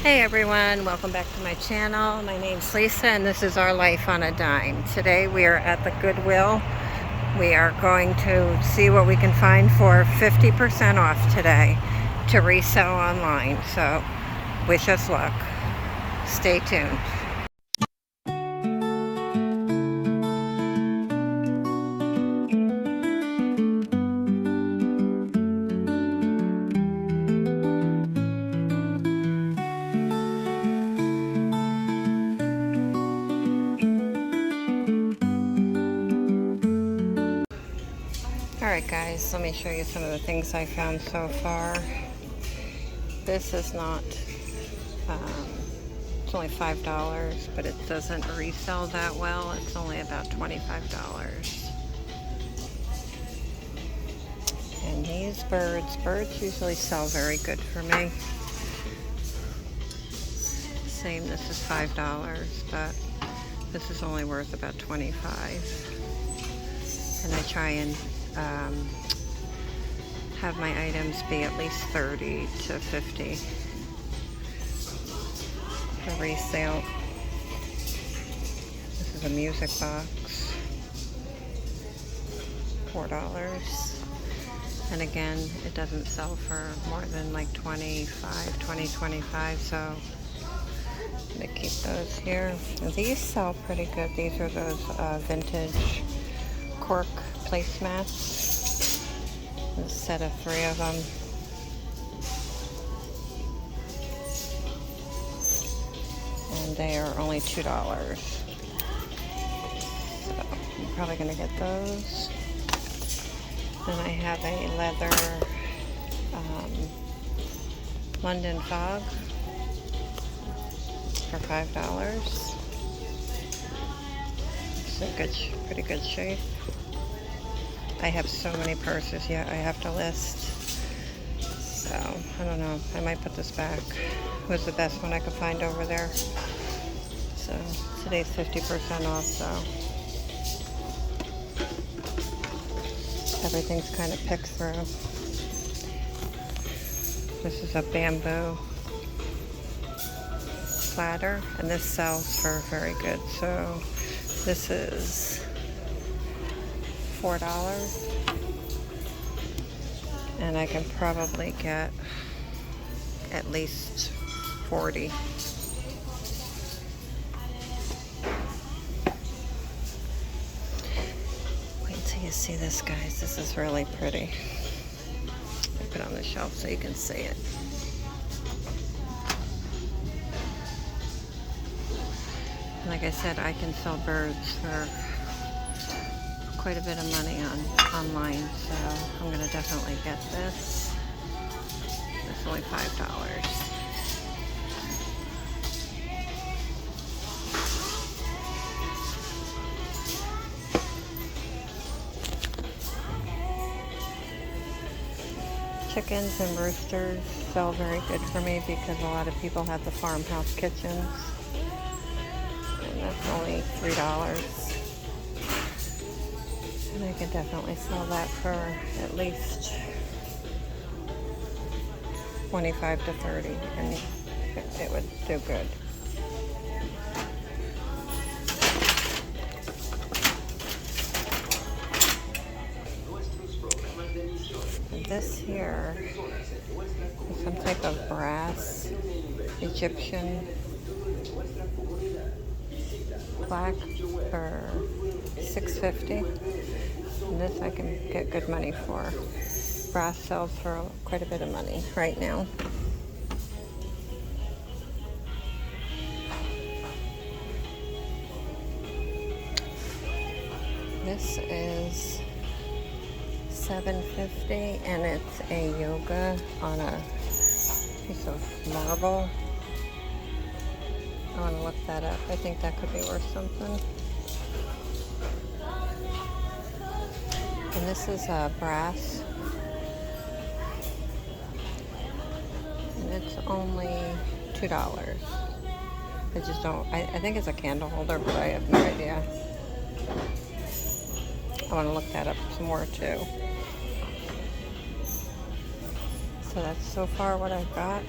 Hey everyone, welcome back to my channel. My name's Lisa and this is our life on a dime. Today we are at the Goodwill. We are going to see what we can find for 50% off today to resell online. So wish us luck. Stay tuned. Alright guys, let me show you some of the things I found so far. This is not, it's only $5, but it doesn't resell that well. It's only about $25. And these birds usually sell very good for me. Same, this is $5, but this is only worth about $25. And I try and have my items be at least 30 to 50 for resale. This is a music box, $4. And again, it doesn't sell for more than like 25, so I'm gonna keep those here. And these sell pretty good. These are those vintage cork placemats. A set of 3 of them. And they are only $2. So I'm probably gonna get those. Then I have a leather London Fog for $5. It's in pretty good shape. I have so many purses yet I have to list. So, I don't know. I might put this back. It was the best one I could find over there. So, today's 50% off, so everything's kind of picked through. This is a bamboo platter, and this sells for very good. So, this is $4, and I can probably get at least 40. Wait until you see this, guys. This is really pretty. I put it on the shelf so you can see it. Like I said, I can sell birds for quite a bit of money online, so I'm gonna definitely get this. It's only $5. Chickens and roosters sell very good for me because a lot of people have the farmhouse kitchens, and that's only $3. And I can definitely sell that for at least 25 to 30, and it would do good. And this here is some type of brass Egyptian plaque for $6.50. And this I can get good money for. Brass sells for quite a bit of money right now. This is $7.50, and it's a yoga on a piece of marble. I want to look that up. I think that could be worth something. And this is brass. And it's only $2. I just don't, I think it's a candle holder, but I have no idea. I want to look that up some more too. So that's so far what I've got.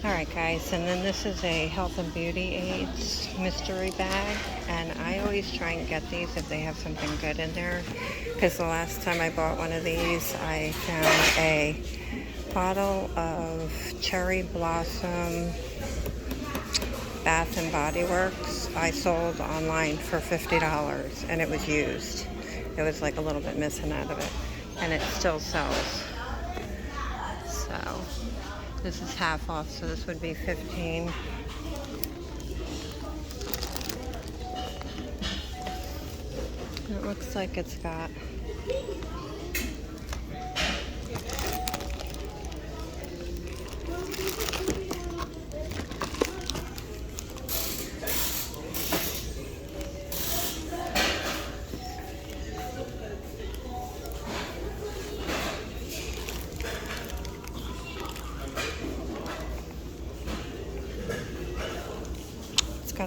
Alright guys, and then this is a health and beauty aids mystery bag, and I always try and get these if they have something good in there, because the last time I bought one of these I found a bottle of cherry blossom Bath and Body Works I sold online for $50, and it was used. It was like a little bit missing out of it, and it still sells. So this is half off, so this would be 15. It looks like it's got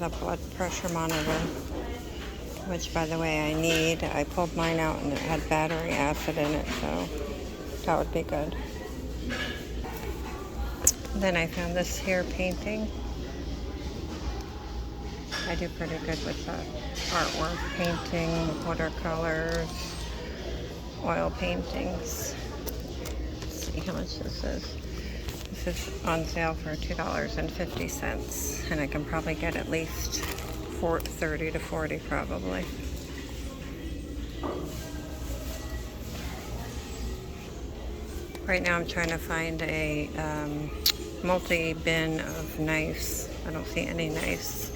a blood pressure monitor, which by the way I need. I pulled mine out and it had battery acid in it, so that would be good. Then I found this here painting. I do pretty good with the artwork, painting, watercolors, oil paintings. Let's see how much this is. This is on sale for $2.50, and I can probably get at least 30 to 40 probably. Right now I'm trying to find a multi-bin of knives. I don't see any knives.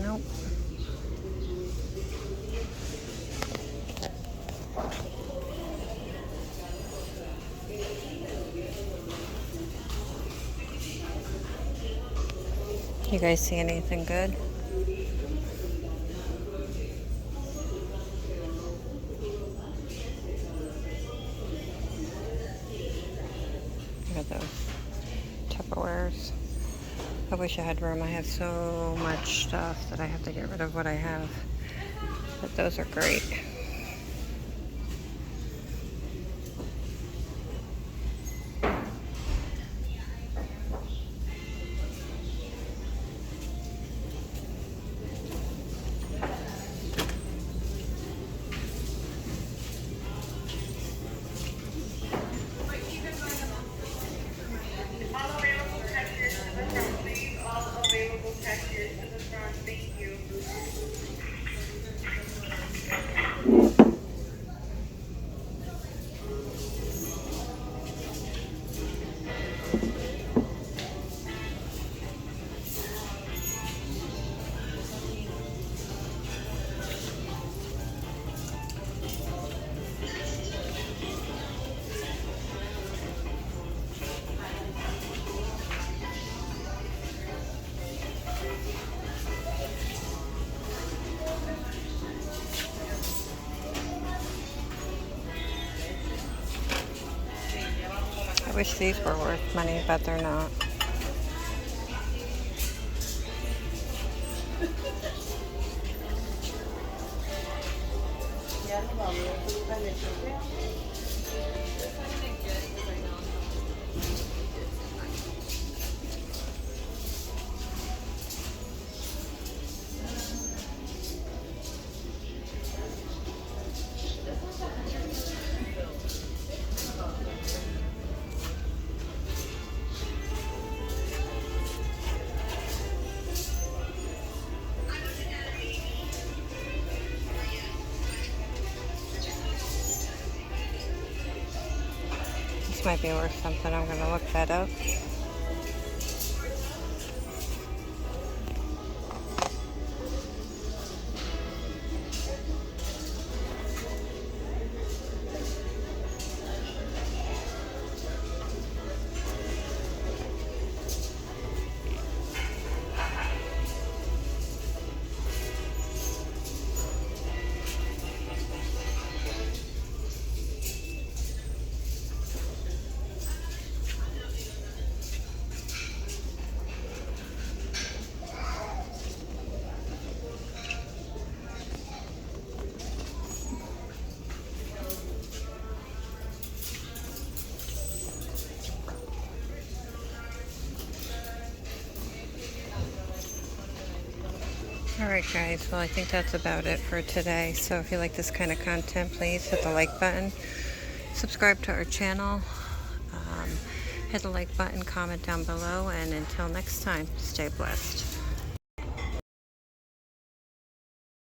Nope. You guys see anything good? Look at those Tupperwares. I wish I had room. I have so much stuff that I have to get rid of what I have. But those are great. I wish these were worth money, but they're not. Might be worth something. I'm going to look that up. Alright guys, well I think that's about it for today. So if you like this kind of content, please hit the like button, subscribe to our channel, hit the like button, comment down below, and until next time, stay blessed.